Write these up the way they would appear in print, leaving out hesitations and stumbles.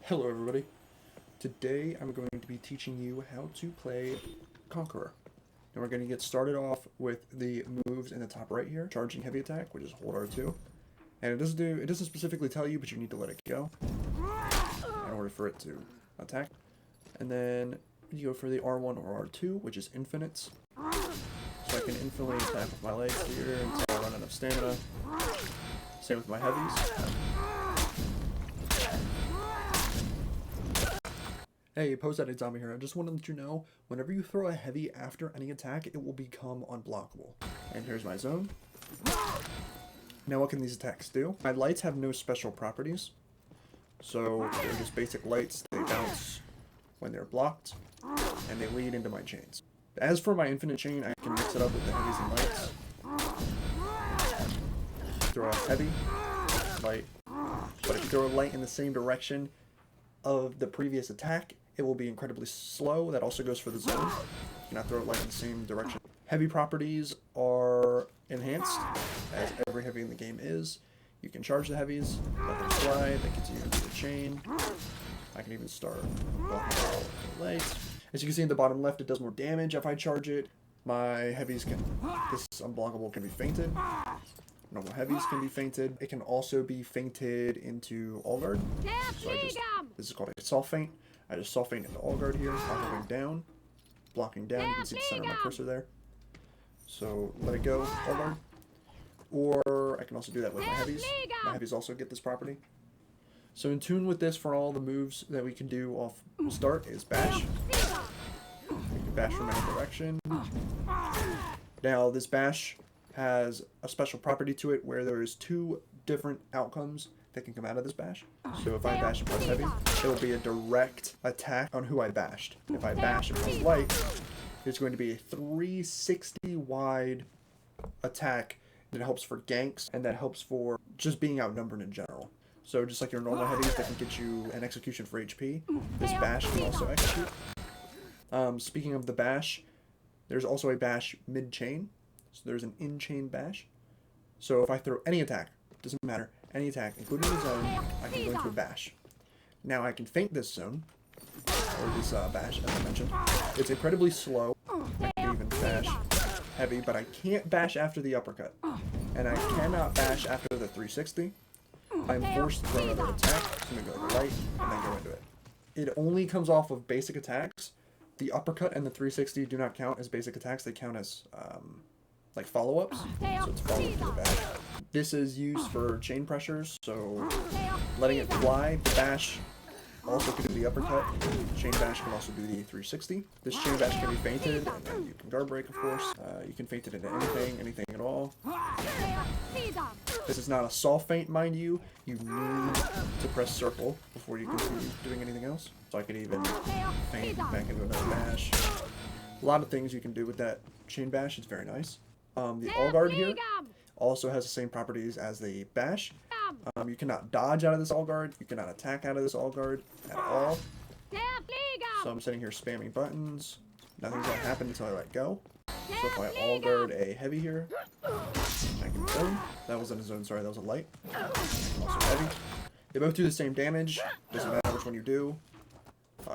Hello everybody. Today I'm going to be teaching you how to play Conqueror. And we're going to get started off with the moves in the top right here. Charging heavy attack, which is hold R2. And it doesn't specifically tell you, but you need to let it go in order for it to attack. And then you go for the R1 or R2, which is infinites. So I can infinitely attack with my legs here until I run out of stamina. Same with my heavies. Hey, Post-Edit Zombie here. I just want to let you know, whenever you throw a heavy after any attack, it will become unblockable. And here's my zone. Now what can these attacks do? My lights have no special properties. So they're just basic lights. They bounce when they're blocked, and they lead into my chains. As for my infinite chain, I can mix it up with the heavies and lights. Throw a heavy, light. But if you throw a light in the same direction of the previous attack, it will be incredibly slow. That also goes for the zone. You cannot throw it light in the same direction. Heavy properties are enhanced, as every heavy in the game is. You can charge the heavies, let them slide, that gets you into the chain. I can even start blocking all the legs. As you can see in the bottom left, it does more damage if I charge it. My heavies can, this unblockable can be feinted. Normal heavies can be feinted. It can also be feinted into all guard. So this is called a soft feint. I just soft feint into all guard here, blocking down. You can see the center of my cursor there. So let it go, all guard. Or I can also do that with my heavies. My heavies also get this property. So in tune with this for all the moves that we can do off start is bash. We can bash from any direction. Now this bash has a special property to it where there is two different outcomes that can come out of this bash. So if I bash and press heavy, it will be a direct attack on who I bashed. If I bash and press light, it's going to be a 360 wide attack that helps for ganks and that helps for just being outnumbered in general. So just like your normal heavies that can get you an execution for HP, this bash can also execute. Speaking of the bash, there's also a bash mid-chain. So there's an in-chain bash. So if I throw any attack, doesn't matter, any attack, including the zone, I can go into a bash. Now I can feint this zone, or this bash, as I mentioned. It's incredibly slow. I can even bash heavy, but I can't bash after the uppercut. And I cannot bash after the 360. I'm forced to throw another attack. So I'm going to go to the light, and then go into it. It only comes off of basic attacks. The uppercut and the 360 do not count as basic attacks. They count as like follow-ups, so it's follow-up to the bash. This is used for chain pressures, so letting it fly, the bash also can do the uppercut. Chain bash can also do the 360. This chain bash can be feinted, and then you can guard break, of course. You can feint it into anything at all. This is not a soft feint, mind you. You need to press circle before you continue doing anything else. So I could even feint back into another bash. A lot of things you can do with that chain bash. It's very nice. The all guard here also has the same properties as the bash. You cannot dodge out of this all guard. You cannot attack out of this all guard at all. So I'm sitting here spamming buttons. Nothing's going to happen until I let go. So if I all guard a heavy here, I can zone. That wasn't a zone, sorry, that was a light. Also heavy. They both do the same damage. Doesn't matter which one you do.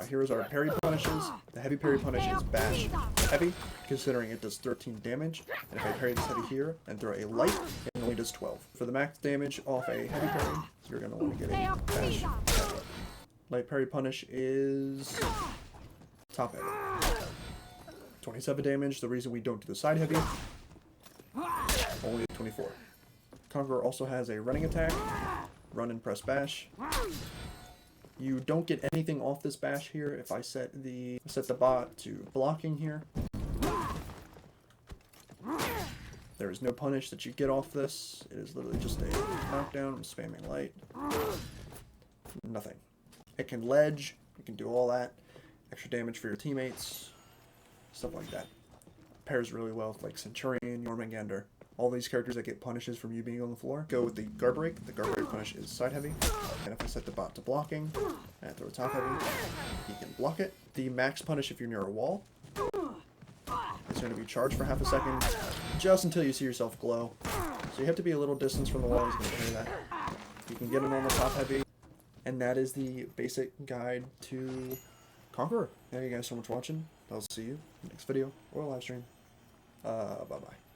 Here's our parry punishes. The heavy parry punish is bash heavy, considering it does 13 damage. And if I parry this heavy here and throw a light, it only does 12. For the max damage off a heavy parry, you're going to want to get a bash. Light parry punish is top heavy. 27 damage. The reason we don't do the side heavy, only 24. Conqueror also has a running attack, run and press bash. You don't get anything off this bash here if I set the bot to blocking here. There is no punish that you get off this. It is literally just a knockdown. I'm spamming light. Nothing. It can ledge. You can do all that. Extra damage for your teammates. Stuff like that. Pairs really well with like Centurion, Jormungandr. All these characters that get punishes from you being on the floor. Go with the guard break. The guard break punish is side heavy. And if I set the bot to blocking and throw a top heavy, he can block it. The max punish if you're near a wall is going to be charged for half a second, just until you see yourself glow. So you have to be a little distance from the wall. He's going to hear that. You can get a normal top heavy, And that is the basic guide to Conqueror. Thank you guys so much for watching. I'll see you in the next video or live stream. Bye-bye.